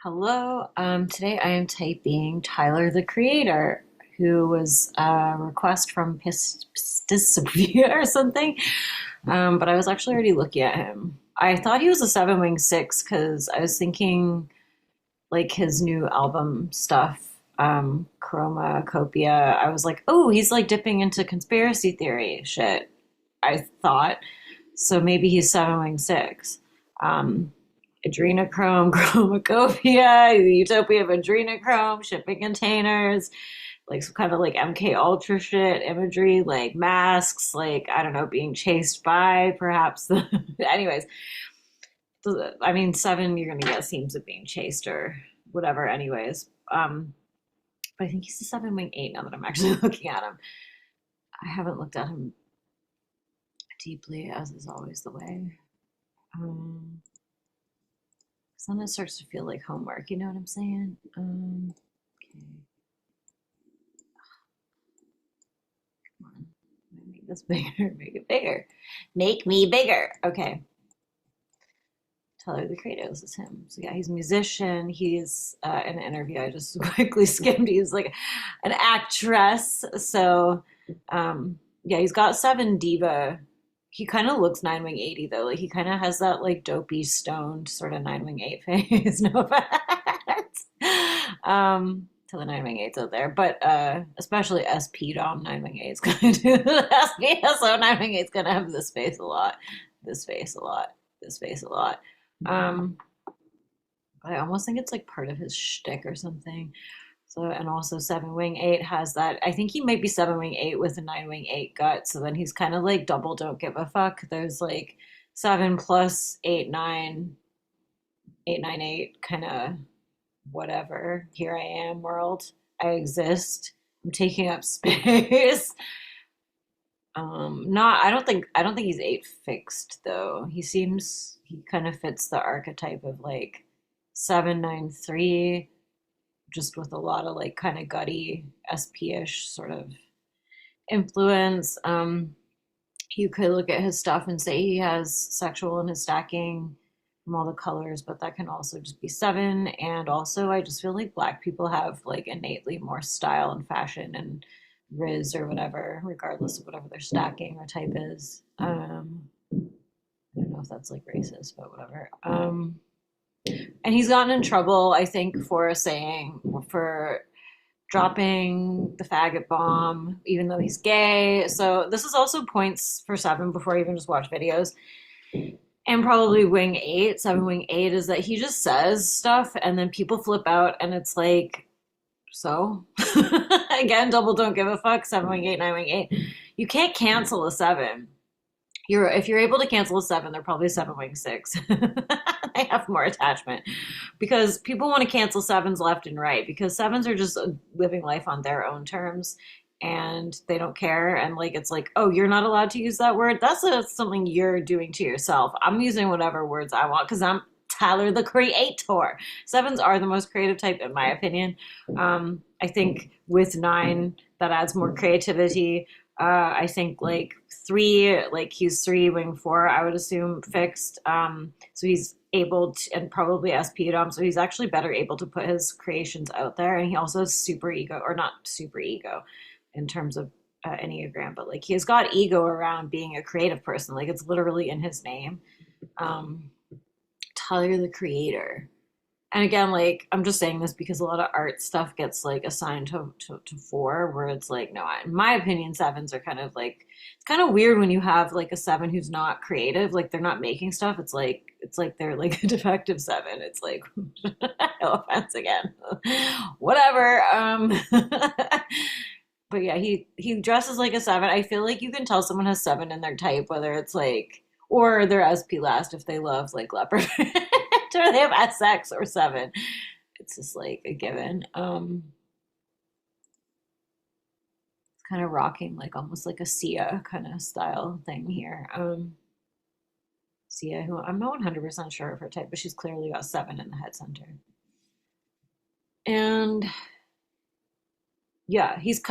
Hello. Today I am typing Tyler the Creator, who was a request from Pistisopia or something. But I was actually already looking at him. I thought he was a seven wing six because I was thinking like his new album stuff, Chroma Copia. I was like, oh, he's like dipping into conspiracy theory shit. I thought so. Maybe he's seven wing six. Um, Adrenochrome, Chromacopia, the Utopia of Adrenochrome, shipping containers, like some kind of like MK Ultra shit, imagery, like masks, like I don't know, being chased by perhaps. Anyways, I mean, seven, you're gonna get scenes of being chased or whatever. Anyways, but I think he's a seven wing eight now that I'm actually looking at him. I haven't looked at him deeply, as is always the way. Um, So then it starts to feel like homework, you know what I'm saying? Okay, come on. Make this bigger, make it bigger. Make me bigger. Okay. Tyler the Creator, this is him. So yeah, he's a musician. He's in an interview I just quickly skimmed. He's like an actress. So yeah, he's got seven diva. He kind of looks nine wing 80 though. Like he kind of has that like dopey stoned sort of nine wing eight face. No offense. To the nine wing eights out there, but especially SP Dom nine wing eight's gonna do SP. So nine wing eight's gonna have this face a lot, this face a lot, this face a lot. Um, I almost think it's like part of his shtick or something. So, and also seven wing eight has that. I think he might be seven wing eight with a nine wing eight gut. So then he's kind of like double don't give a fuck. There's like seven plus eight, nine, eight, nine, eight, kind of whatever. Here I am, world. I exist. I'm taking up space. Not. I don't think he's eight fixed though. He kind of fits the archetype of like 793, just with a lot of like kind of gutty SP-ish sort of influence. You could look at his stuff and say he has sexual in his stacking from all the colors, but that can also just be seven. And also, I just feel like black people have like innately more style and fashion and riz or whatever, regardless of whatever their stacking or type is. I don't know if that's like racist, but whatever. And he's gotten in trouble, I think, for dropping the faggot bomb, even though he's gay. So this is also points for seven before I even just watch videos. And probably wing eight, seven wing eight, is that he just says stuff and then people flip out and it's like, so again, double don't give a fuck, seven wing eight, nine wing eight. You can't cancel a seven. If you're able to cancel a seven, they're probably seven wing six. They have more attachment because people want to cancel sevens left and right because sevens are just living life on their own terms and they don't care. And like, it's like, oh, you're not allowed to use that word. Something you're doing to yourself. I'm using whatever words I want because I'm Tyler the Creator. Sevens are the most creative type, in my opinion. I think with nine, that adds more creativity. I think like three, like he's three wing four, I would assume fixed. So he's able to, and probably SP Dom. So he's actually better able to put his creations out there. And he also has super ego, or not super ego in terms of Enneagram, but like he has got ego around being a creative person. Like it's literally in his name. Tyler the Creator. And again, like I'm just saying this because a lot of art stuff gets like assigned to four, where it's like, no, in my opinion, sevens are kind of like it's kind of weird when you have like a seven who's not creative, like they're not making stuff. It's like they're like a defective seven. It's like no offense again, whatever. But yeah, he dresses like a seven. I feel like you can tell someone has seven in their type, whether it's like or their SP last if they love like leopard or they have SX or seven. It's just like a given. It's kind of rocking like almost like a Sia kind of style thing here. Sia, who I'm not 100% sure of her type, but she's clearly got seven in the head center. And yeah, he's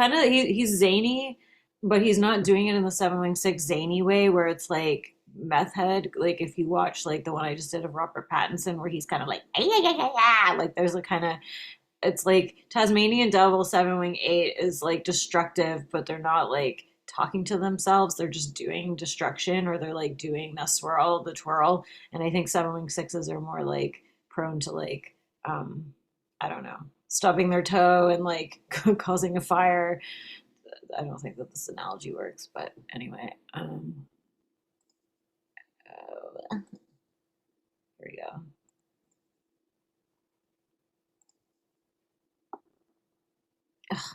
zany, but he's not doing it in the seven wing six zany way where it's like meth head. Like if you watch like the one I just did of Robert Pattinson, where he's kind of like, like there's a kind of, it's like Tasmanian Devil, Seven Wing Eight is like destructive, but they're not like talking to themselves. They're just doing destruction, or they're like doing the swirl, the twirl. And I think Seven Wing Sixes are more like prone to like, um, I don't know, stubbing their toe and like causing a fire. I don't think that this analogy works, but anyway, here we go.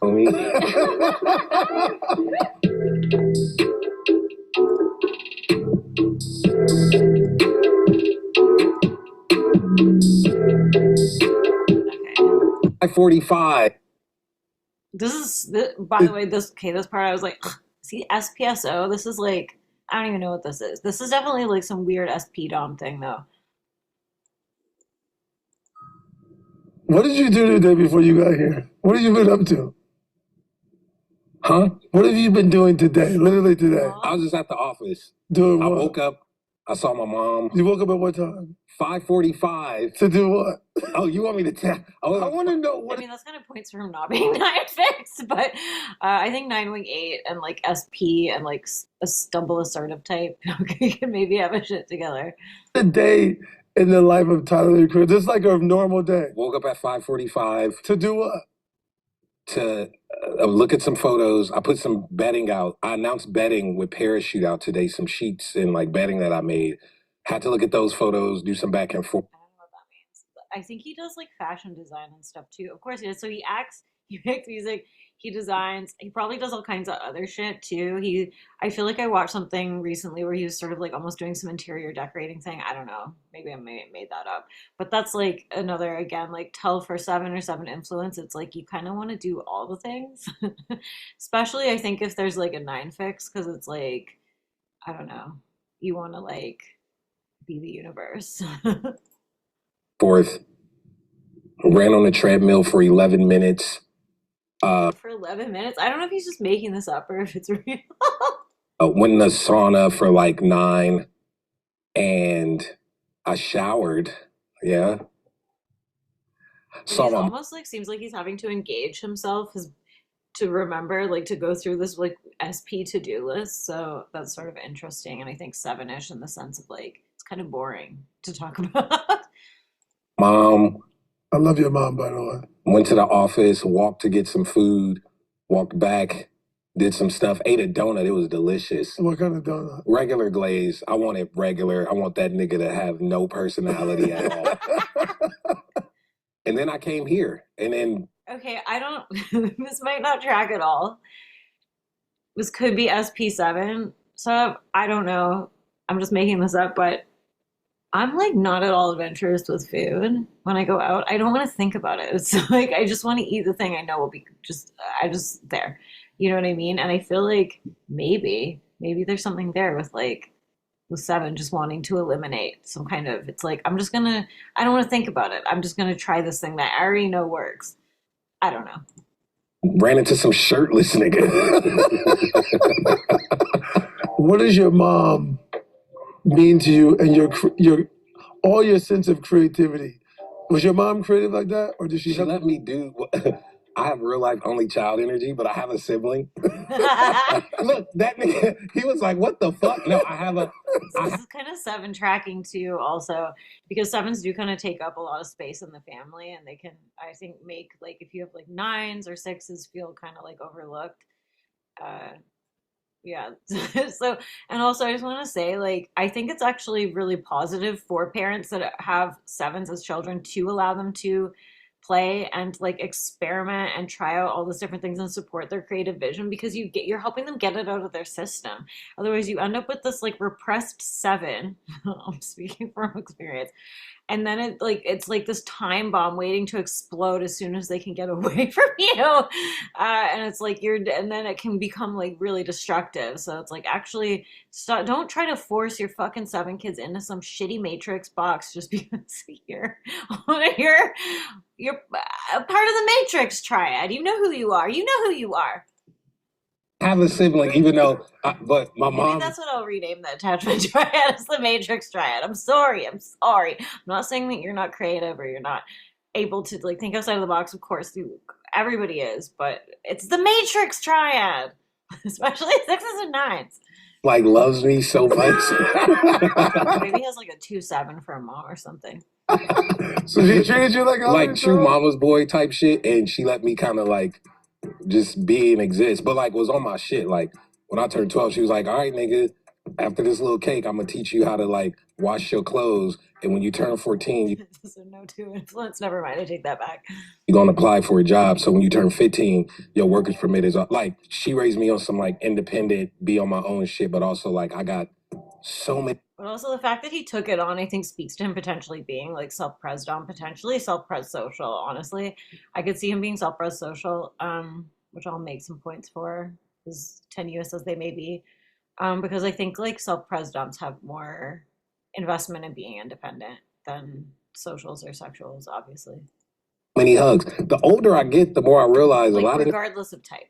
Okay. 5:45. This is, by the way, this part I was like, see, SPSO, this is like, I don't even know what this is. This is definitely like some weird SP Dom thing, though. What did you do today before you got here? What have you been up to? Huh? What have you been doing today? Literally today. I was just at the office. Doing I what? woke up. I saw my mom. You woke up at what time? 5:45. To do what? Oh, you want me to tell? I want to know I what. mean, that's kind of points for him not being nine fixed, but I think nine wing eight and like SP and like a stumble assertive type okay, can maybe have a shit together. The day in the life of Tyler Cruz, just like a normal day. Woke up at 5:45 To do what? to look at some photos. I put some bedding out. I announced bedding with Parachute out today, some sheets and like bedding that I made. Had to look at those photos, do some back and forth. I don't know what that means. But I think he does like fashion design and stuff too. Of course he does. So he acts, he makes music, he designs. He probably does all kinds of other shit too. I feel like I watched something recently where he was sort of like almost doing some interior decorating thing. I don't know. Maybe I made that up. But that's like another, again, like tell for seven or seven influence. It's like you kind of want to do all the things. Especially I think if there's like a nine fix, because it's like, I don't know, you want to like be the universe. Fourth, ran on the treadmill for 11 minutes. For 11 minutes? I don't know if he's just making this up or if it's real. Went in the sauna for like 9, and I showered. Yeah. He's Saw my almost like seems like he's having to engage himself to remember, like to go through this like SP to-do list. So that's sort of interesting. And I think seven-ish in the sense of like it's kind of boring to talk about. mom. I love your mom, by the way. Went to the office, walked to get some food, walked back, did some stuff, ate a donut. It was delicious. What kind of donut? Regular glaze. I want it regular. I want that nigga to have no personality at all. And then I came here, and then Okay, I don't this might not track at all. This could be SP7. So I don't know. I'm just making this up, but I'm like not at all adventurous with food when I go out. I don't want to think about it. It's like I just want to eat the thing I know will be just I just there. You know what I mean? And I feel like maybe there's something there with like with seven just wanting to eliminate some kind of it's like I'm just gonna I don't want to think about it. I'm just gonna try this thing that I already know works. I don't know. ran into some shirtless nigga. What does your mom mean to you and your all your sense of creativity? Was your mom creative like that, or did she She help? let me do. I have real life only child energy, but I have a sibling. Look, that nigga, he was like, "What the fuck?" No, I have a. So this is kind of seven tracking too, also because sevens do kind of take up a lot of space in the family, and they can, I think, make like if you have like nines or sixes feel kind of like overlooked. Uh, yeah. So, and also I just want to say, like, I think it's actually really positive for parents that have sevens as children to allow them to play and like experiment and try out all these different things and support their creative vision because you're helping them get it out of their system. Otherwise you end up with this like repressed seven. I'm speaking from experience, and then it's like this time bomb waiting to explode as soon as they can get away from you, and it's like and then it can become like really destructive. So it's like actually don't try to force your fucking seven kids into some shitty matrix box just because you're a part of the matrix triad. You know who you are. have a sibling, even though, but my I think mom, that's what I'll rename the attachment triad. It's the matrix triad. I'm sorry. I'm sorry. I'm not saying that you're not creative or you're not able to like think outside of the box. Of course, everybody is, but it's the matrix triad, especially sixes and nines. like, loves me so much. Maybe he has like a 2-7 for a mom or something. So she treated you like a Like hundred true child? mama's boy type shit, and she let me kind of like just be and exist, but like was on my shit. Like when I turned 12, she was like, "All right, nigga, after this little cake, I'm gonna teach you how to like wash your clothes, and when you turn 14, So no two influence. Never mind. I take that back. you're gonna apply for a job. So when you turn 15, your worker's permit is up." Like she raised me on some like independent, be on my own shit, but also like I got so many. But also the fact that he took it on, I think, speaks to him potentially being like self-pres on, potentially self-pres social. Honestly, I could see him being self-pres social, which I'll make some points for, as tenuous as they may be, because I think like self-pres doms have more investment in being independent than socials or sexuals, obviously. Many hugs. The older I get, the more I realize a Like lot of regardless of type.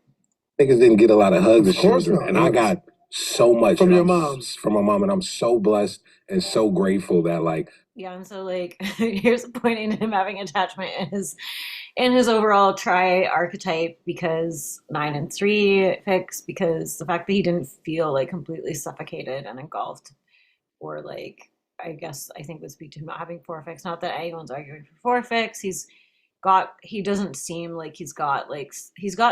niggas didn't get a lot of hugs Of as course children, not. and I Yes. got so much From and your I'm mom. from my mom, and I'm so blessed and so grateful that like Yeah, and so like here's pointing to him having attachment in his overall tri archetype because 9 and 3 fix because the fact that he didn't feel like completely suffocated and engulfed or like I guess I think would speak to him not having 4 fix. Not that anyone's arguing for 4 fix. He doesn't seem like he's got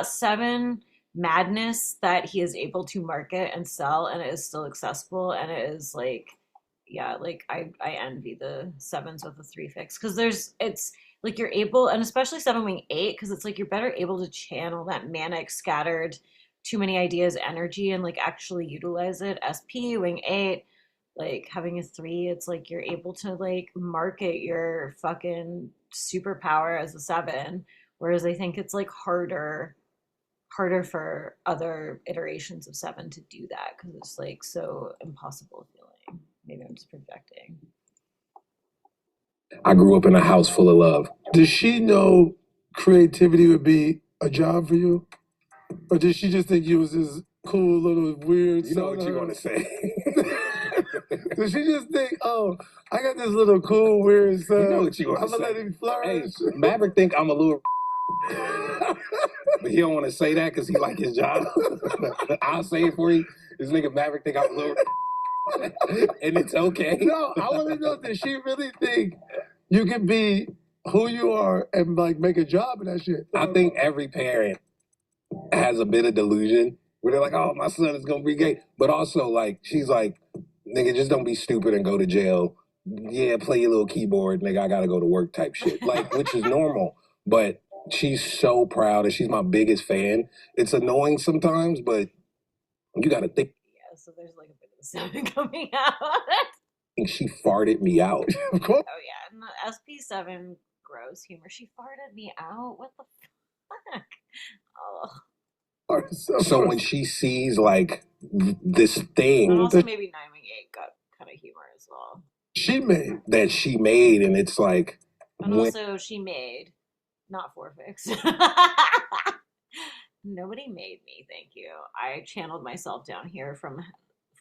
7 madness that he is able to market and sell and it is still accessible and it is like yeah, like I envy the 7s with the 3 fix because it's like you're able and especially 7 wing 8 because it's like you're better able to channel that manic scattered too many ideas energy and like actually utilize it. SP wing 8 like having a 3 it's like you're able to like market your fucking superpower as a 7 whereas I think it's like harder for other iterations of 7 to do that because it's like so impossible feeling. Maybe I'm just projecting. I grew up in a house full of love. Does she know creativity would be a job for you? Or did she just think you was this cool little weird You know son what of you're her? gonna say. Did she just think, oh, I got this little cool weird son. You know what you I'm gonna gonna let say. him Hey, flourish. Maverick think I'm a little, but he don't want to say that because he like his job. I'll say it for you. This nigga Maverick think I'm a little, and it's okay. No, I want to know, does she really think you can be who you are and like make a job of that shit? I think every parent has a bit of delusion where they're like, "Oh, my son is gonna be gay," but also like she's like, "Nigga, just don't be stupid and go to jail. Yeah, play your little keyboard, nigga. I gotta go to work," type shit, like which is normal. But she's so proud, and she's my biggest fan. It's annoying sometimes, but you gotta think Yeah, so there's like a bit of a 7 coming out. she farted me out. Of course. Oh yeah, and the SP7 gross humor. She farted me out. What the fuck? Oh. So when she sees like this And thing also maybe 9 wing 8 got kind of humor as well. she made. that she made, and it's like And when also she made not 4 fix. Nobody made me, thank you. I channeled myself down here from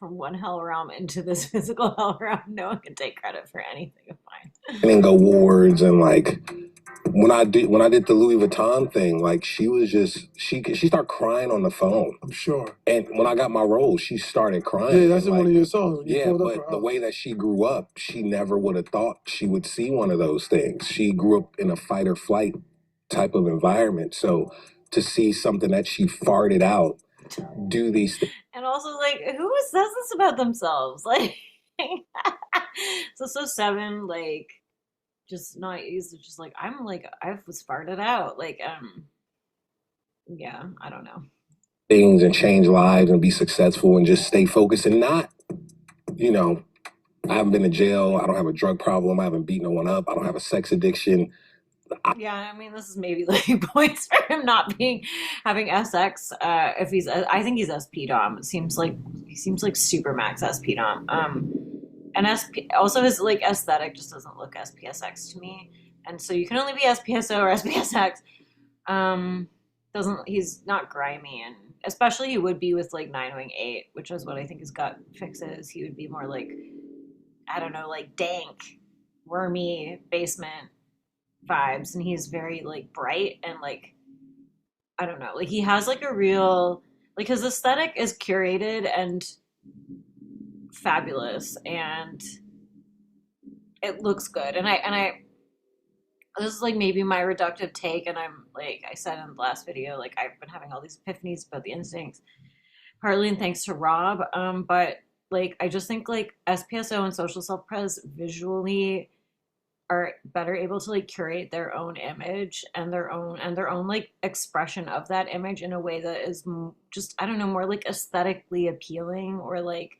one hell realm into this physical hell realm. No one can take credit for anything of mine. winning awards and like when I did the Louis Vuitton thing, like she was just she started crying on the phone. I'm sure. And when I got my role, she started crying. Yeah, that's in like, one of your songs. When you yeah, pulled up but her the house. way that she grew up, she never would have thought she would see one of those things. She grew up in a fight or flight type of environment. So to see something that she farted out do these things. And also, like, who says this about themselves? Like, so 7, like, just not easy. Just like I was farted out. Like, yeah, I don't know. Things and change lives and be successful and just stay focused and not, you know, I haven't been to jail. I don't have a drug problem. I haven't beat no one up. I don't have a sex addiction. Yeah, I mean, this is maybe like points for him not being having SX. If he's, I think he's SP Dom. It seems like he seems like super max SP Dom. And SP also his like aesthetic just doesn't look SPSX to me. And so you can only be SPSO or SPSX. Doesn't he's not grimy and especially he would be with like nine wing eight, which is what I think his gut fix is. He would be more like, I don't know, like dank, wormy basement vibes, and he's very like bright and like, I don't know, like he has like a real, like his aesthetic is curated and fabulous, and it looks good. And I this is like maybe my reductive take, and I'm like I said in the last video, like I've been having all these epiphanies about the instincts, partly and thanks to Rob. But like I just think like SPSO and social self pres visually are better able to like curate their own image and their own like expression of that image in a way that is just, I don't know, more like aesthetically appealing or like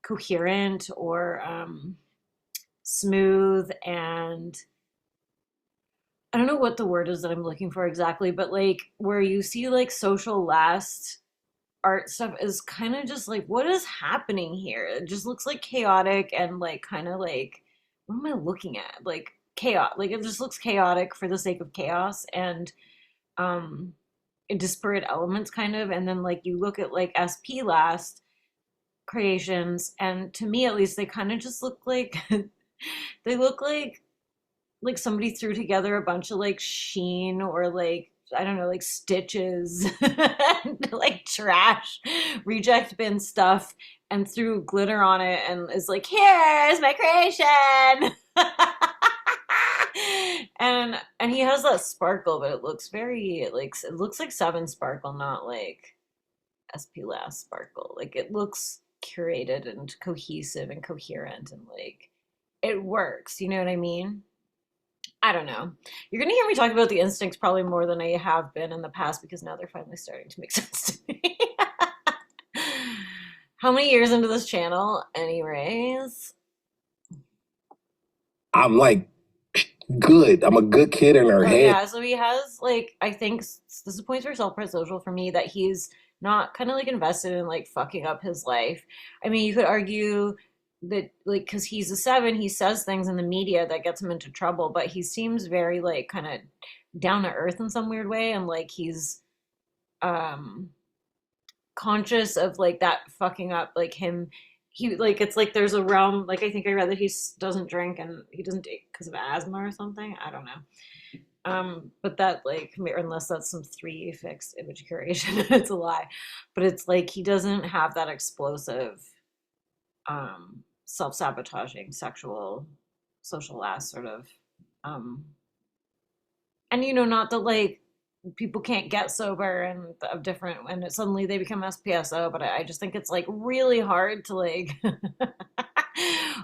coherent or smooth. And I don't know what the word is that I'm looking for exactly, but like where you see like social last art stuff is kind of just like, what is happening here? It just looks like chaotic and like kind of like, what am I looking at? Like chaos. Like it just looks chaotic for the sake of chaos and um disparate elements kind of. And then like you look at like SP last creations, and to me at least they kind of just look like they look like somebody threw together a bunch of like sheen or like I don't know, like stitches and like trash reject bin stuff and threw glitter on it and is like, here's my creation. And he has that sparkle, but it looks very like it looks like Seven Sparkle, not like SP Last Sparkle. Like it looks curated and cohesive and coherent and like it works. You know what I mean? I don't know. You're going to hear me talk about the instincts probably more than I have been in the past because now they're finally starting to make sense to me. How many years into this channel, anyways? I'm like good. I'm a good kid in her Oh head. yeah, so he has like I think this is points for self-pres social for me that he's not kind of like invested in like fucking up his life. I mean, you could argue that like because he's a seven, he says things in the media that gets him into trouble, but he seems very like kind of down to earth in some weird way, and like he's um conscious of like that fucking up like him. He like it's like there's a realm like I think I read that he doesn't drink and he doesn't because of asthma or something. I don't know. But that like unless that's some three fixed image curation, it's a lie. But it's like he doesn't have that explosive, self-sabotaging sexual social last sort of and you know not that like people can't get sober and of different and suddenly they become SPSO, but I just think it's like really hard to like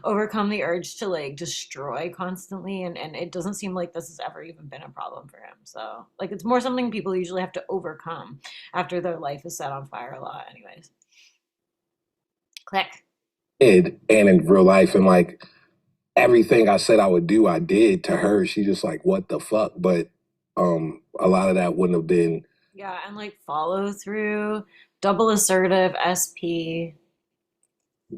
overcome the urge to like destroy constantly, and it doesn't seem like this has ever even been a problem for him. So like it's more something people usually have to overcome after their life is set on fire a lot anyways. Click. And in real life, and like everything I said I would do, I did to her. She just like, what the fuck? But a lot of that wouldn't have been. Yeah, and like follow through, double assertive, SP.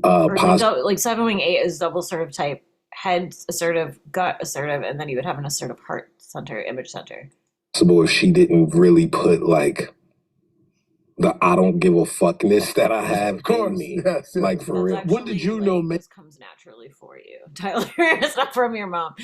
Or like seven wing eight is double assertive type, head assertive, gut assertive, and then you would have an assertive heart center, image center. Possible if she didn't really put like the I don't give a fuckness that I have Of course, in me. yes. Like for That's real. actually, When did you know, like, man? this comes naturally for you, Tyler. It's not from your mom,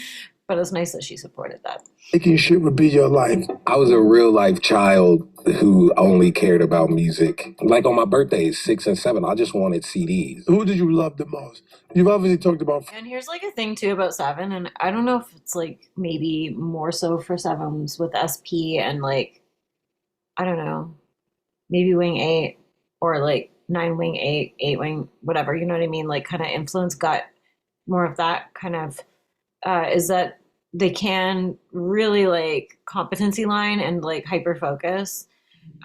but it's nice that she supported that. Making shit would be your life. I was a real life child who only cared about music. Like on my birthdays, 6 and 7, I just wanted CDs. Who did you love the most? You've obviously talked about. And here's like a thing too about seven, and I don't know if it's like maybe more so for sevens with SP and like I don't know, maybe wing eight or like nine wing eight, eight wing, whatever, you know what I mean? Like kind of influence gut, more of that kind of is that they can really like competency line and like hyper focus,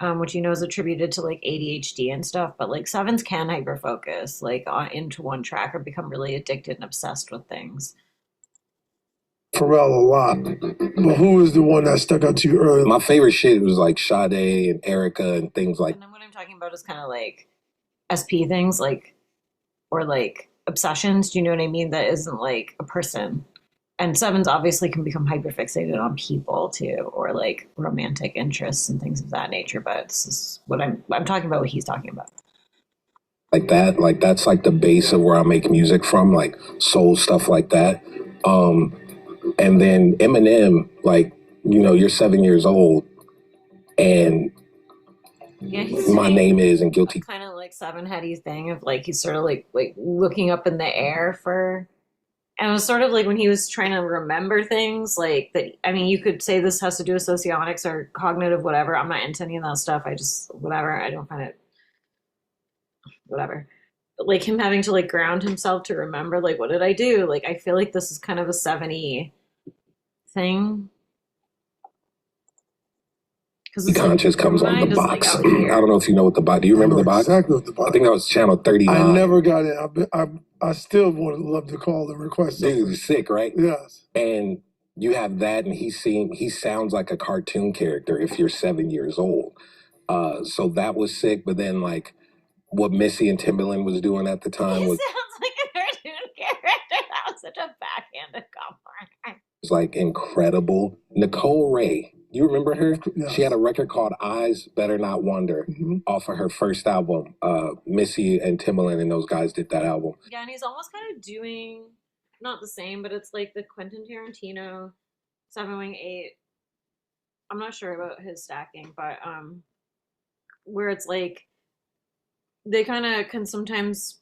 which you know is attributed to like ADHD and stuff. But like sevens can hyper focus like into one track or become really addicted and obsessed with things. Pharrell a lot, but who was the one that stuck out to you early? My favorite shit was like Sade and Erica and things like. And then what I'm talking about is kind of like SP things, like or like obsessions. Do you know what I mean? That isn't like a person. And sevens obviously can become hyperfixated on people too, or like romantic interests and things of that nature. But this is what I'm talking about. What he's talking about. Like that, like that's like the base of where I make music from, like soul stuff like that. Um, and then Eminem, like, you're 7 years old, and Yeah, he's my doing name is and a guilty kind of like seven heady thing of like he's sort of like looking up in the air for. And it was sort of like when he was trying to remember things, like that. I mean, you could say this has to do with socionics or cognitive, whatever. I'm not into any of that stuff. I just, whatever. I don't find it, whatever. But like him having to like ground himself to remember, like, what did I do? Like, I feel like this is kind of a 70 thing. Because it's like, conscious your comes on the mind is like box. out I here. don't know if you know what the box. Do you I remember know the box? exactly what the I think box. that was channel 39. I never got in. I still would love to call and request Dude, something. he's sick, right? Yes. And you have that, and he sounds like a cartoon character if you're 7 years old. So that was sick. But then, like, what Missy and Timberland was doing at the He time was sounds like a cartoon character. That was such a backhanded compliment. like incredible. Nicole Ray, you remember her? Yes. She had a record called Eyes Better Not Wonder off of her first album. Missy and Timberland and those guys did that album. Yeah, and he's almost kind of doing not the same, but it's like the Quentin Tarantino 7 Wing 8. I'm not sure about his stacking, but where it's like they kind of can sometimes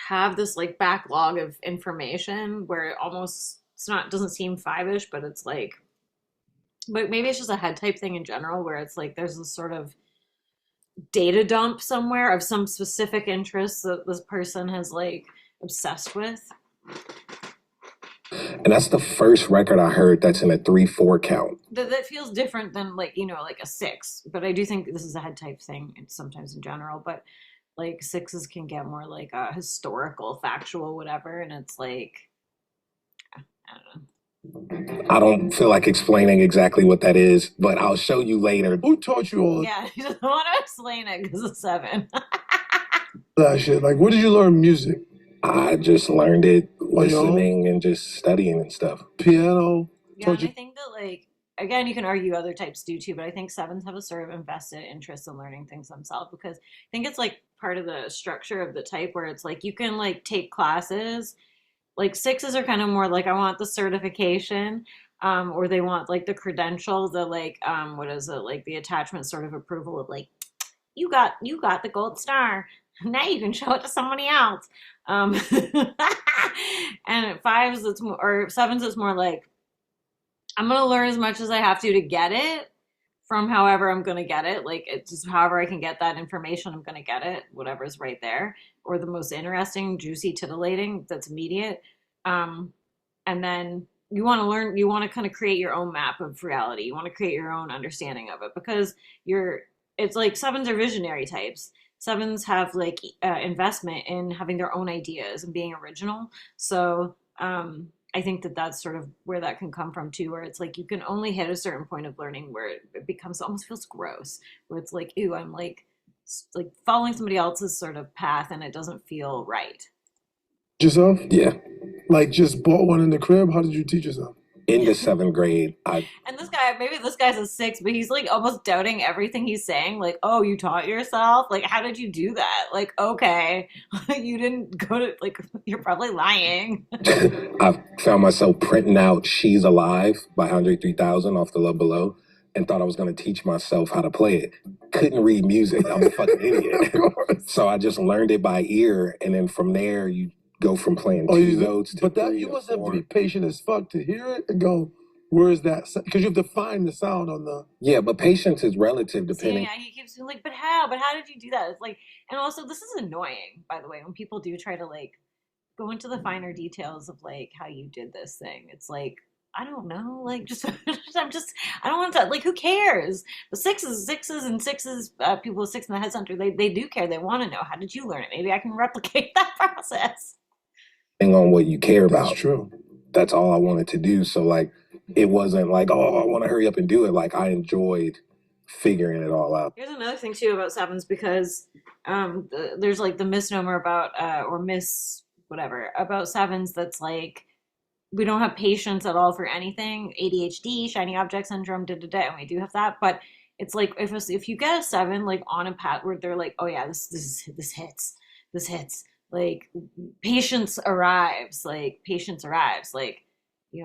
have this like backlog of information where it almost it's not doesn't seem five-ish, but it's like but maybe it's just a head type thing in general where it's like there's this sort of data dump somewhere of some specific interests that this person has like obsessed with. And that's the first record I heard that's in a 3/4 count. That feels different than like like a six, but I do think this is a head type thing sometimes in general. But like sixes can get more like a historical, factual, whatever, and it's like I don't know. I don't feel like explaining exactly what that is, but I'll show you later. Who taught you all Yeah, you just want to explain it because it's seven. that shit? Like, where did you learn music? I just learned it On your own? listening and just studying and stuff. Piano? Yeah, Taught and I you? think that like again, you can argue other types do too, but I think sevens have a sort of invested interest in learning things themselves because I think it's like part of the structure of the type where it's like you can like take classes. Like sixes are kind of more like I want the certification, or they want like the credential, the like what is it like the attachment sort of approval of like you got the gold star. Now you can show it to somebody else. Um, and at fives, it's more, or sevens, it's more like I'm gonna learn as much as I have to get it from however I'm gonna get it. Like it's just however I can get that information, I'm gonna get it, whatever's right there, or the most interesting, juicy, titillating that's immediate. Um, and then you want to learn, you want to kind of create your own map of reality. You want to create your own understanding of it because it's like sevens are visionary types. Sevens have like investment in having their own ideas and being original. So I think that that's sort of where that can come from too, where it's like you can only hit a certain point of learning where it becomes almost feels gross, where it's like, ooh, I'm like following somebody else's sort of path and it doesn't feel right. Yourself? Yeah. Like, just bought one in the crib? How did you teach yourself? In the 7th grade, And this guy, maybe this guy's a six, but he's like almost doubting everything he's saying. Like, oh, you taught yourself? Like, how did you do that? Like, okay, you didn't go to, like, you're probably lying. I found myself printing out She's Alive by Andre 3000 off the Love Below and thought I was going to teach myself how to play it. Couldn't read music. I'm a fucking idiot. So I just learned it by ear. And then from there, you go from playing two notes to But that three you or must have to four. be patient as fuck to hear it and go, where is that? Because you have to find the sound on the. Yeah, but patience is relative See, depending. yeah, he keeps being like, but how? But how did you do that? It's like, and also, this is annoying, by the way, when people do try to, like, go into the finer details of, like, how you did this thing. It's like, I don't know, like, just, I don't want to, like, who cares? The sixes and sixes, people with six in the head center, they do care. They want to know, how did you learn it? Maybe I can replicate that process. On what you care about. That's true. That's all I wanted to do. So like it wasn't like, oh, I want to hurry up and do it. Like I enjoyed figuring it all out. Here's another thing too about sevens because there's like the misnomer about or miss whatever about sevens that's like we don't have patience at all for anything. ADHD, shiny object syndrome, and we do have that. But it's like if you get a seven like on a pat where they're like, oh yeah, this hits, this hits. Like patience arrives. Like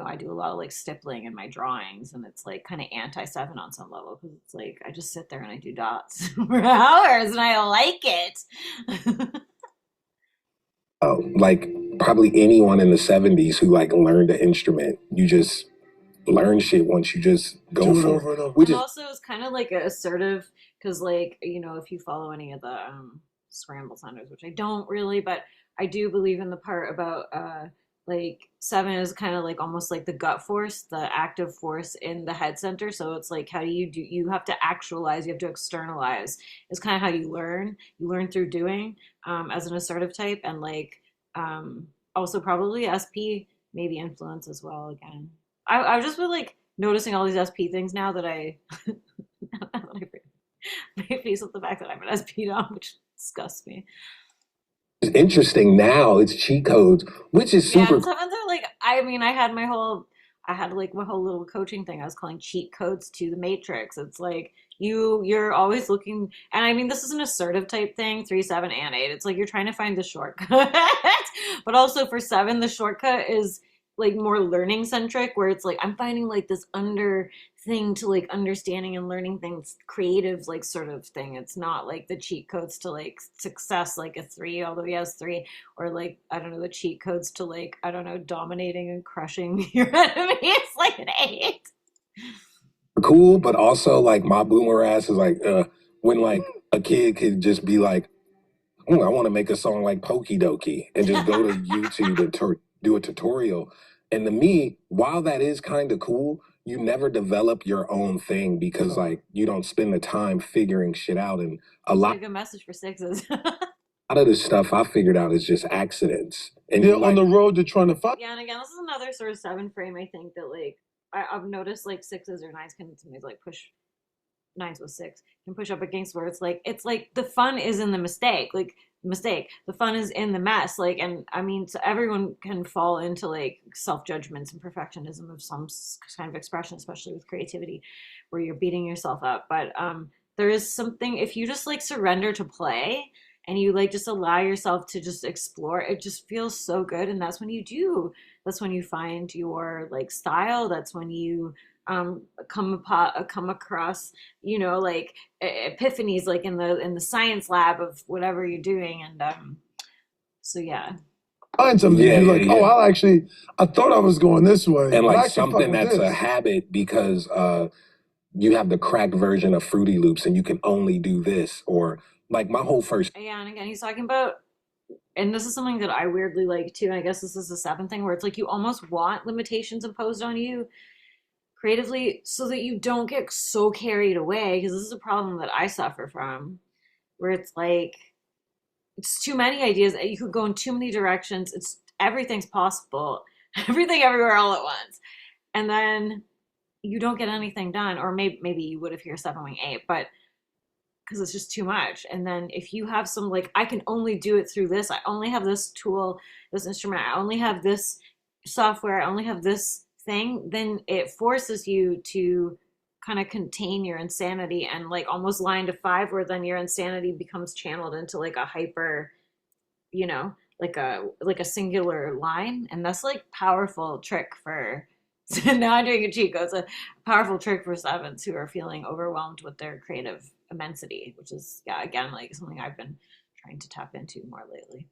I do a lot of like stippling in my drawings, and it's like kind of anti seven on some level because it's like I just sit there and I do dots for hours, and I like it. Like probably anyone in the 70s who like learned an instrument, you just learn shit once you just go Do it for over it. and over. Which And is also, it's kind of like assertive because, like, if you follow any of the scramble centers, which I don't really, but I do believe in the part about like seven is kind of like almost like the gut force, the active force in the head center. So it's like, how do you have to actualize, you have to externalize. It's kind of how you learn. You learn through doing as an assertive type, and like also probably SP maybe influence as well again. I just been like noticing all these SP things now that I my face with the fact that I'm an SP now, which disgusts me. interesting now. It's cheat codes, which is Yeah, super and cool. sevens are like I had like my whole little coaching thing I was calling cheat codes to the matrix. It's like you're always looking, and I mean this is an assertive type thing, 3, 7, and 8. It's like you're trying to find the shortcut. But also for seven, the shortcut is like more learning centric, where it's like I'm finding like this under thing to like understanding and learning things, creative like sort of thing. It's not like the cheat codes to like success like a 3, although he has 3, or like I don't know, the cheat codes to like I don't know, dominating and crushing your enemy. It's like an 8. Cool, but also like my boomer ass is like when like a kid could just be like, I want to make a song like Pokey Dokey and just go to YouTube and do a tutorial. And to me, while that is kind of cool, you never develop your own thing because like you don't spend the time figuring shit out. And a It's lot, like a good message for sixes. of the stuff I figured out is just accidents. And They're you on like, the road to trying to find. Yeah, and again, this is another sort of seven frame. I think that like I've noticed like sixes or nines can sometimes like push nines with 6 can push up against where it's like the fun is in the mistake, the fun is in the mess, like, and I mean so everyone can fall into like self-judgments and perfectionism of some kind of expression, especially with creativity where you're beating yourself up, but there is something if you just like surrender to play and you like just allow yourself to just explore, it just feels so good, and that's when you find your like style, that's when you come across like epiphanies like in the science lab of whatever you're doing, and so yeah. Find something yeah, you're yeah, like, oh, yeah. I thought I was going this way, And but I like actually fuck something with that's a this. habit because you have the cracked version of Fruity Loops and you can only do this. Or like my whole first Yeah, and again he's talking about, and this is something that I weirdly like too, and I guess this is the seventh thing where it's like you almost want limitations imposed on you creatively so that you don't get so carried away, because this is a problem that I suffer from, where it's like it's too many ideas. You could go in too many directions. It's everything's possible, everything everywhere all at once, and then you don't get anything done. Or maybe you would if you're a 7 wing 8, but because it's just too much. And then if you have some like I can only do it through this. I only have this tool, this instrument. I only have this software. I only have this thing. Then it forces you to kind of contain your insanity and like almost line to 5, where then your insanity becomes channeled into like a hyper, like a singular line, and that's like powerful trick for so now I'm doing a cheat code. It's a powerful trick for sevens who are feeling overwhelmed with their creative immensity, which is yeah, again like something I've been trying to tap into more lately.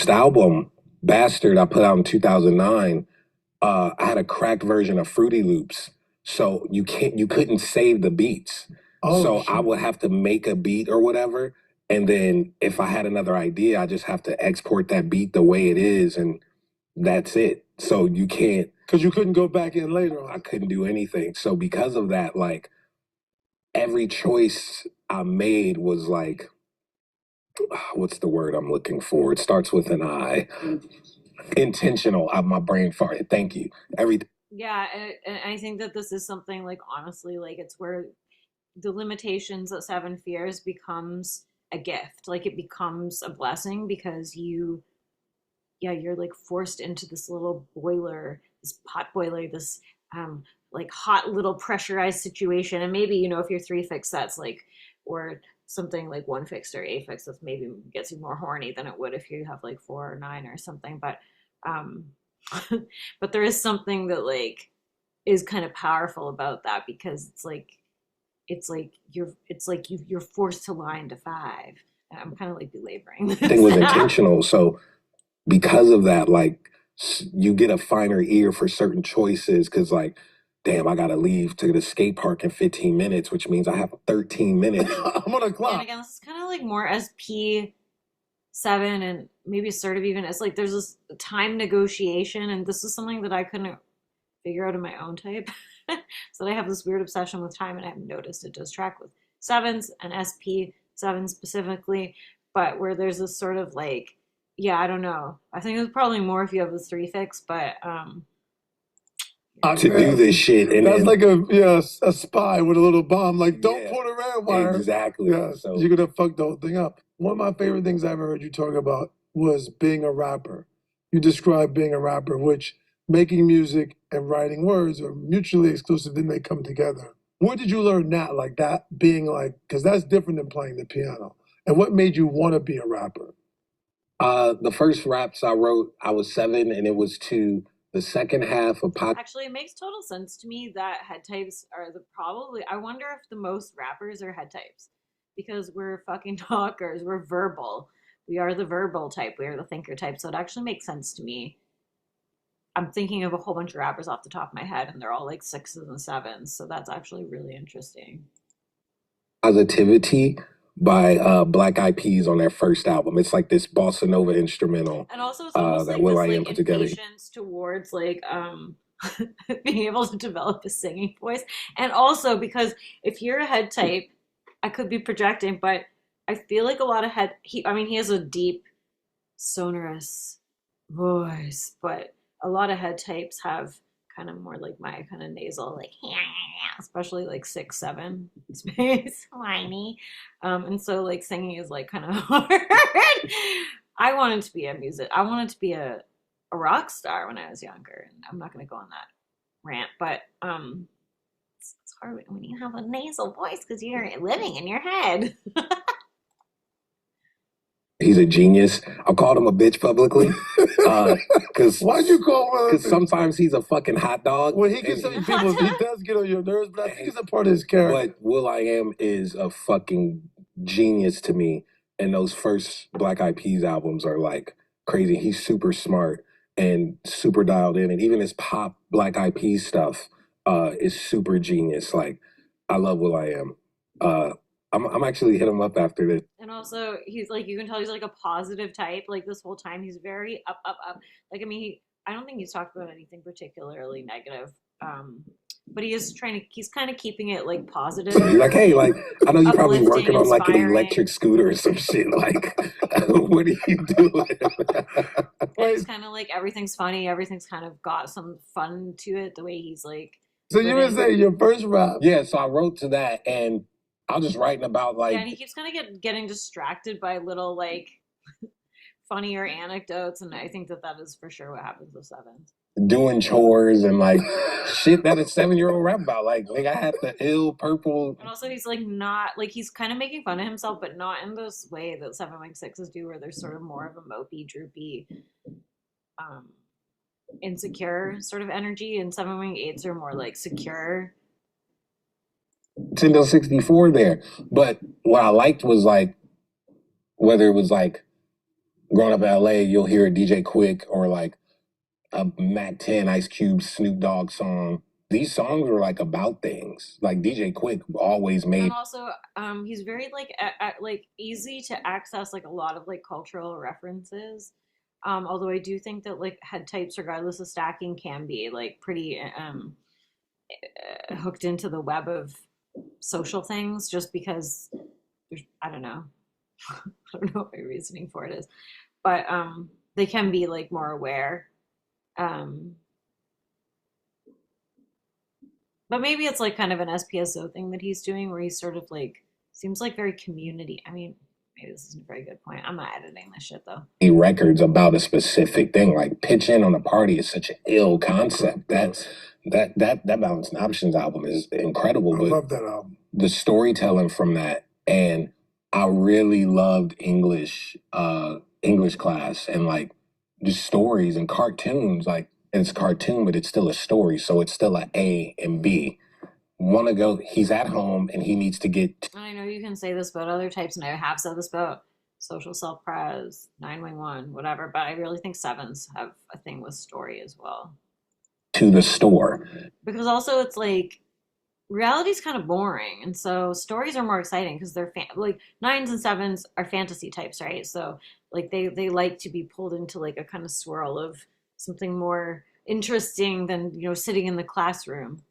album, Bastard, I put out in 2009, I had a cracked version of Fruity Loops. So you couldn't save the beats. Oh, So I shit. would have to make a beat or whatever. And then if I had another idea, I just have to export that beat the way it is and that's it. So you can't Because you couldn't go back in later I on. couldn't do anything. So because of that, like every choice I made was like what's the word I'm looking for? It starts with an I. Intentional. My brain farted. Thank you. Everything. Yeah, and I think that this is something like honestly, like it's where the limitations that seven fears becomes a gift. Like it becomes a blessing because yeah, you're like forced into this little boiler, this pot boiler, this like hot little pressurized situation. And maybe, if you're three fixed, that's like, or something like one fixed or eight fixed, that's maybe gets you more horny than it would if you have like four or nine or something. But um but there is something that like is kind of powerful about that, because you're forced to line to five. I'm kind of like belaboring this. Thing was intentional. So because of that, like you get a finer ear for certain choices because like, damn, I gotta leave to the skate park in 15 minutes, which means I have 13 minutes. I'm on a And clock. again, this is kind of like more SP7 and maybe assertive even. It's like there's this time negotiation, and this is something that I couldn't figure out in my own type. So I have this weird obsession with time, and I have noticed it does track with sevens and SP7 specifically, but where there's this sort of like, yeah, I don't know. I think it's probably more if you have the three fix, but To do this shit. And that's like a spy with a little bomb. Like, don't pull the red wire. Exactly. Yeah, so you're gonna fuck the whole thing up. One of my favorite things I ever heard you talk about was being a rapper. You described being a rapper, which making music and writing words are mutually exclusive, then they come together. Where did you learn that? Like that being like, because that's different than playing the piano. And what made you want to be a rapper? The first raps I wrote, I was 7, and it was to the second half of pop. Actually, it makes total sense to me that head types are the probably. I wonder if the most rappers are head types, because we're fucking talkers. We're verbal. We are the verbal type. We are the thinker type. So it actually makes sense to me. I'm thinking of a whole bunch of rappers off the top of my head, and they're all like sixes and sevens. So that's actually really interesting. Positivity by Black Eyed Peas on their first album. It's like this bossa nova instrumental And also, it's almost that like Will this I Am like put together. impatience towards like being able to develop a singing voice, and also because if you're a head type, I could be projecting, but I feel like a lot of he has a deep, sonorous voice, but a lot of head types have kind of more like my kind of nasal, like, especially like 6, 7 space, whiny. And so like singing is like kind of hard. I wanted to be I wanted to be a rock star when I was younger, and I'm not going to go on that rant, but it's hard when you have a nasal voice because you're living in your head. He's a genius. I called him a bitch publicly. Cause Why'd you call him? Because sometimes he's a fucking hot dog. Well, he can say people, he does get on your nerves, but I think it's a part of his character. But Will I Am is a fucking genius to me. And those first Black Eyed Peas albums are like crazy. He's super smart and super dialed in. And even his pop Black Eyed Peas stuff is super genius. Like, I love Will I Am. I'm actually hit him up after this. And also, he's like, you can tell he's like a positive type. Like this whole time, he's very up, up, up. Like, I mean, I don't think he's talked about anything particularly negative. But he's kind of keeping it like positive. Like, hey, like, I know you're probably working on like an inspiring. electric scooter or some shit. Like, what are you doing? It's kind of like everything's funny. Everything's kind of got some fun to it. The way he's like. So you would say your first rap? Yeah, so I wrote to that, and I was just writing about like. Yeah, and he keeps kind of getting distracted by little like funnier anecdotes, and I think that is for sure what happens with sevens. Doing chores and like shit that a 7-year-old rap about. Like I had the ill purple. And also, he's like not like he's kind of making fun of himself, but not in this way that 7 6s do, where there's sort of more of a mopey, droopy, insecure sort of energy, and 7 8s are more like secure. Nintendo 64 there. But what I liked was like, whether it was like growing up in LA, you'll hear a DJ Quick or like a Mac 10 Ice Cube Snoop Dogg song. These songs were like about things. Like DJ Quick always made. And also, he's very like easy to access like a lot of like cultural references. Although I do think that like head types, regardless of stacking, can be like pretty hooked into the web of social things, just because I don't know. I don't know what my reasoning for it is, but they can be like more aware. But maybe it's like kind of an SPSO thing that he's doing, where he's sort of like seems like very community. I mean, maybe this isn't a very good point. I'm not editing this shit though. Records about a specific thing. Like Pitch In on a Party is such an ill concept. That Balance and Options album is incredible. I But love that album. the storytelling from that, and I really loved English class, and like just stories and cartoons. Like it's a cartoon, but it's still a story, so it's still a A and B. Want to go? He's at home and he needs to get And I know you can say this about other types, and I have said this about social self-pres, 911, whatever, but I really think sevens have a thing with story as well. to the store. Because also it's like reality's kind of boring, and so stories are more exciting because they're like nines and sevens are fantasy types, right? So like they like to be pulled into like a kind of swirl of something more interesting than sitting in the classroom.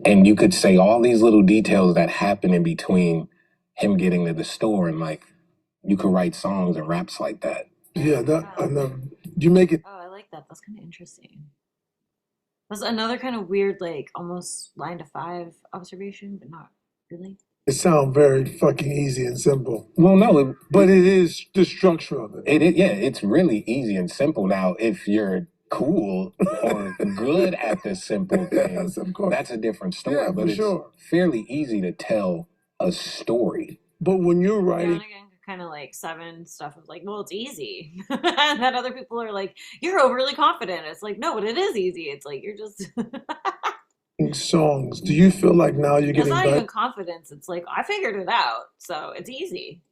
And you could say all these little details that happen in between him getting to the store, and like you could write songs and raps like that. Yeah, that I never. You make it. Oh, I like that. That's kind of interesting. That's another kind of weird, like almost line to five observation, but not really. It sounds very fucking easy and simple. Well, no, But it is the structure of it. yeah, it's really easy and simple. Now, if you're cool or good at the simple thing, Yes, of course. that's a different story. Yeah, but for it's sure. fairly easy to tell a story. But when you're Yeah, writing, and again, kind of like seven stuff of like, well, it's easy. And then other people are like, you're overly confident. It's like, no, but it is easy. It's like, you're just, songs, do you feel like now you're it's getting not better? even confidence. It's like, I figured it out. So it's easy.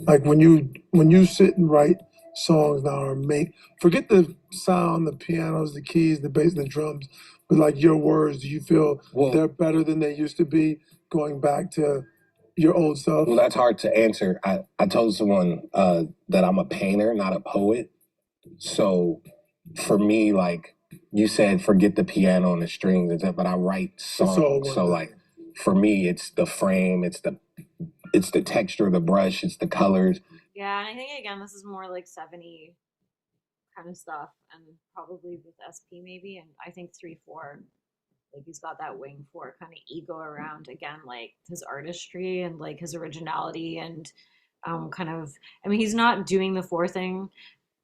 Like when you sit and write songs now or forget the sound, the pianos, the keys, the bass, the drums, but like your words, do you feel they're better than they used to be going back to your old self? Well, that's hard to answer. I told someone that I'm a painter, not a poet. So for me, like you said, forget the piano and the strings, but I write songs. So like for me, it's the frame, it's the texture of the brush, it's the colors. Yeah, and I think again, this is more like 70 kind of stuff, and probably with SP maybe, and I think 3/4, like he's got that wing for kind of ego around again, like his artistry and like his originality and kind of. I mean, he's not doing the four thing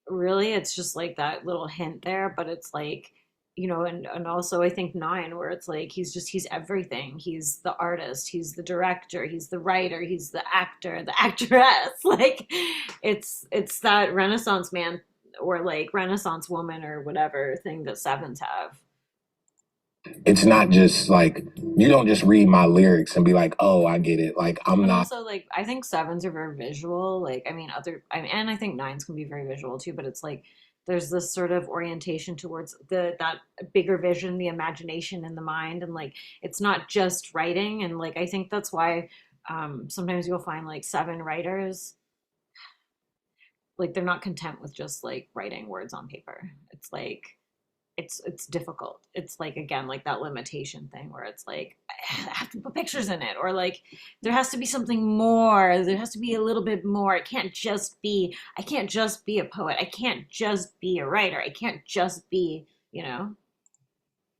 really. It's just like that little hint there, but it's like and also I think nine, where it's like he's everything. He's the artist, he's the director, he's the writer, he's the actor, the actress. Like it's that Renaissance man or like Renaissance woman or whatever thing that sevens have. It's not just like you don't just read my lyrics and be like, oh, I get it. Like I'm And not. also, like, I think sevens are very visual. Like, I mean, and I think nines can be very visual too. But it's like there's this sort of orientation towards that bigger vision, the imagination in the mind, and like it's not just writing. And like I think that's why sometimes you'll find like seven writers, like they're not content with just like writing words on paper. It's like it's difficult. It's like again like that limitation thing where it's like I have to put pictures in it, or like there has to be something more. There has to be a little bit more. It can't just be. I can't just be a poet. I can't just be a writer. I can't just be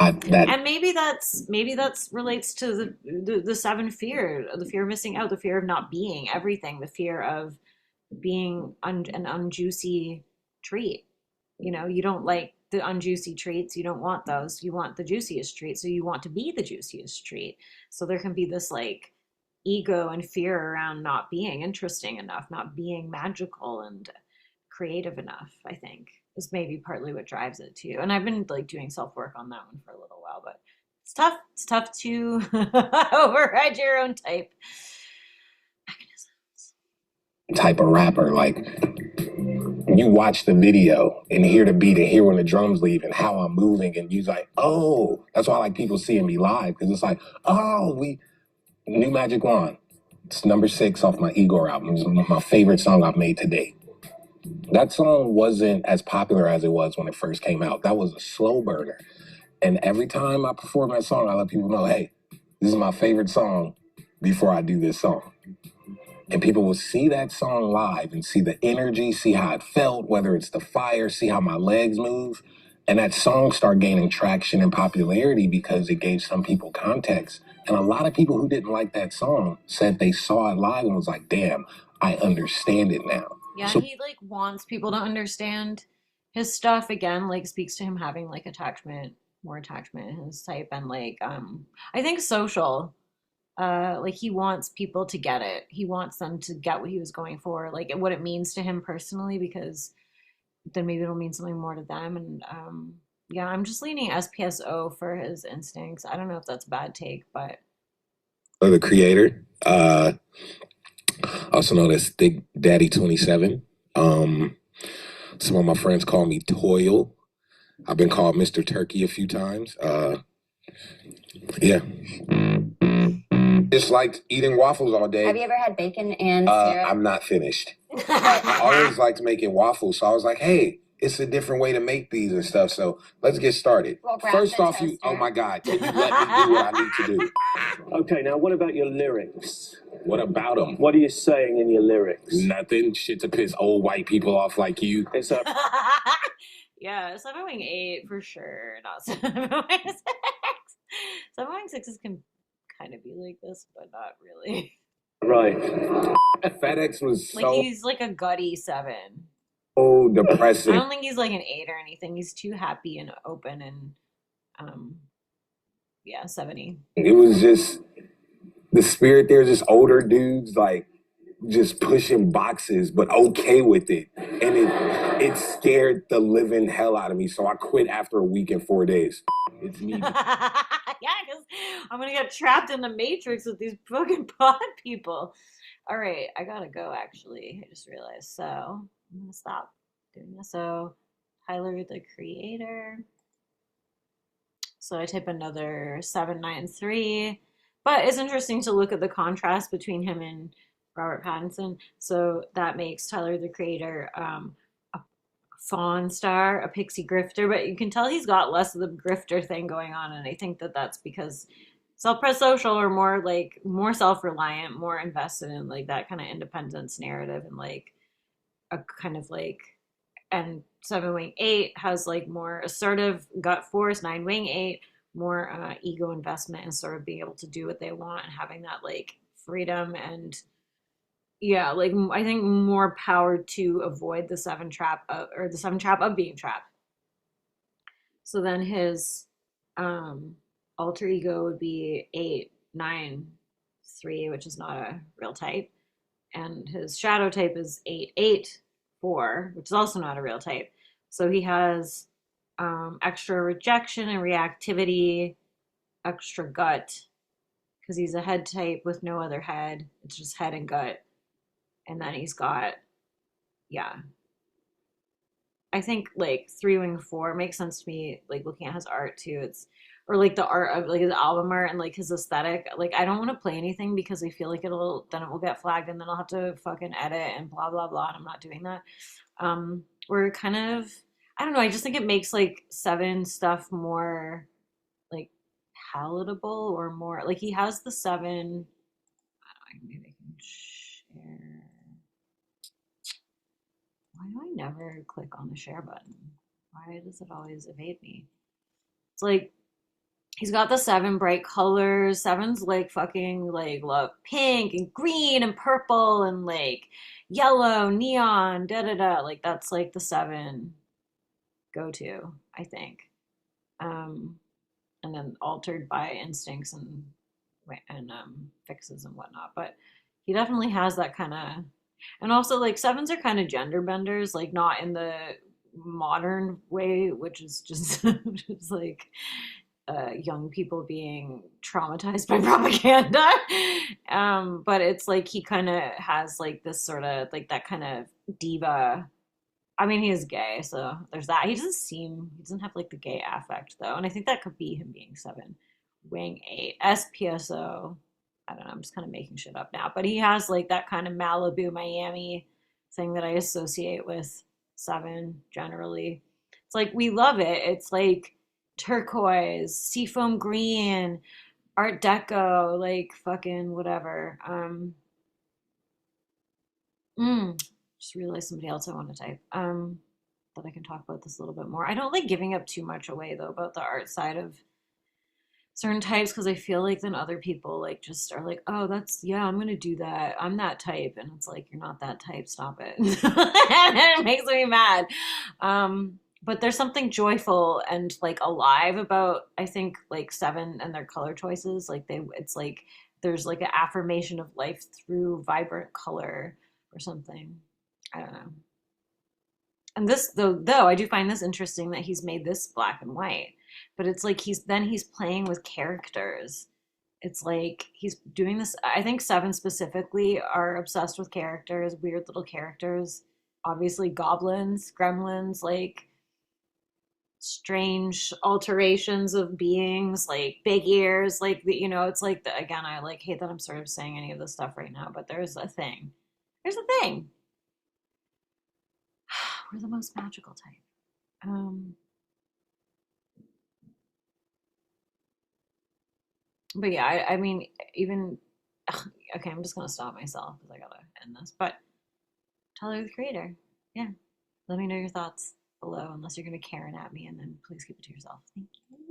And maybe that's relates to the seven fear, the fear of missing out, the fear of not being everything, the fear of being an unjuicy treat. You don't like the unjuicy treats. You don't want those. You want the juiciest treat. So you want to be the juiciest treat. So there can be this like ego and fear around not being interesting enough, not being magical and creative enough, I think is maybe partly what drives it too. And I've been like doing self-work on that one for a little while, but it's tough. It's tough to override your own type Type of rapper. Like you watch the video and hear the beat and hear when the drums leave and how I'm moving, and you're like, oh, that's why I like people seeing me live, because it's like, oh, New Magic Wand. It's number 6 off my Igor album. It's my favorite song I've made to date. That song wasn't as popular as it was when it first came out. That was a slow burner. And every time I perform that song, I let people know, hey, this is my favorite song before I do this song. And people will see that song live and see the energy, see how it felt, whether it's the fire, see how my legs move. And that song started gaining traction and popularity because it gave some people context. And a lot of people who didn't like that song said they saw it live and was like, damn, I understand it now. Yeah, So he like wants people to understand his stuff again, like speaks to him having like more attachment in his type and like I think social. Like he wants people to get it. He wants them to get what he was going for, like what it means to him personally, because then maybe it'll mean something more to them. And yeah, I'm just leaning SPSO for his instincts. I don't know if that's a bad take, but the creator, also known as Thick Daddy 27. Um, some of my friends call me Toil. I've been called Mr. Turkey a few times. Yeah. Just liked eating waffles all day. Have you ever had bacon and syrup? I'm not finished. I always liked making waffles, so I was like, hey, it's a different way to make these and stuff. So let's get started. Well, grab First the off, you, oh toaster. my God, can you let me do what I need to do? Okay, now what about your lyrics? What about them? What are you saying in your lyrics? Nothing. Shit to piss old white people off like you. It's a yeah, 7-wing 8 for sure, not 7-wing 6. 7-wing 6s can kind of be like this, but not really. right. FedEx was Like he's like a gutty 7. so I depressing. don't think he's like an 8 or anything. He's too happy and open and yeah, 70. It was just the spirit there, just older dudes like just pushing boxes, but okay with it. And it scared the living hell out of me. So I quit after a week and 4 days. It's me. Yeah, because I'm gonna get trapped in the matrix with these fucking pod people. All right, I gotta go actually. I just realized. So I'm gonna stop doing this. So Tyler the Creator. So I type another 793. But it's interesting to look at the contrast between him and Robert Pattinson. So that makes Tyler the Creator a fawn star, a pixie grifter, but you can tell he's got less of the grifter thing going on, and I think that that's because self-press social are more self-reliant, more invested in like that kind of independence narrative and like a kind of like and 7-wing 8 has like more assertive gut force. 9-wing 8 more ego investment and sort of being able to do what they want and having that like freedom and yeah, like I think more power to avoid the 7 trap of being trapped. So then his um alter ego would be 8-9-3, which is not a real type, and his shadow type is 8-8-4, which is also not a real type. So he has extra rejection and reactivity, extra gut, because he's a head type with no other head. It's just head and gut. And then he's got, yeah, I think like 3-wing 4 makes sense to me, like looking at his art too. It's, or like the art of like his album art and like his aesthetic. Like I don't want to play anything because I feel like then it will get flagged and then I'll have to fucking edit and blah blah blah. And I'm not doing that. We're kind of, I don't know. I just think it makes like 7 stuff more like palatable or more like he has the 7. I don't know, maybe I can share. Why do I never click on the share button? Why does it always evade me? It's like he's got the 7 bright colors. 7's like fucking like love pink and green and purple and like yellow, neon, da da da. Like that's like the 7 go to, I think. And then altered by instincts and fixes and whatnot. But he definitely has that kind of, and also like 7s are kind of gender benders, like not in the modern way, which is just just like young people being traumatized by propaganda. But it's like he kind of has like this sort of like that kind of diva. I mean, he is gay, so there's that. He doesn't have like the gay affect though, and I think that could be him being 7-wing 8 SPSO. I don't know. I'm just kind of making shit up now, but he has like that kind of Malibu, Miami thing that I associate with 7 generally. It's like we love it. It's like turquoise, seafoam green, Art Deco, like fucking whatever. Just realized somebody else I want to type. That I can talk about this a little bit more. I don't like giving up too much away though about the art side of certain types because I feel like then other people like just are like, oh, that's yeah, I'm gonna do that. I'm that type, and it's like you're not that type. Stop it. And it makes me mad. But there's something joyful and like alive about I think like seven and their color choices. Like it's like there's like an affirmation of life through vibrant color or something. I don't know. And this though I do find this interesting that he's made this black and white, but it's like he's playing with characters. It's like he's doing this. I think seven specifically are obsessed with characters, weird little characters. Obviously goblins, gremlins, like strange alterations of beings, like big ears, like it's like again, I like hate that I'm sort of saying any of this stuff right now, but there's a thing. There's a thing. We're the most magical type. But yeah, I mean, even okay, I'm just gonna stop myself because I gotta end this. But Tyler the Creator, yeah. Let me know your thoughts below, unless you're gonna Karen at me, and then please keep it to yourself. Thank you.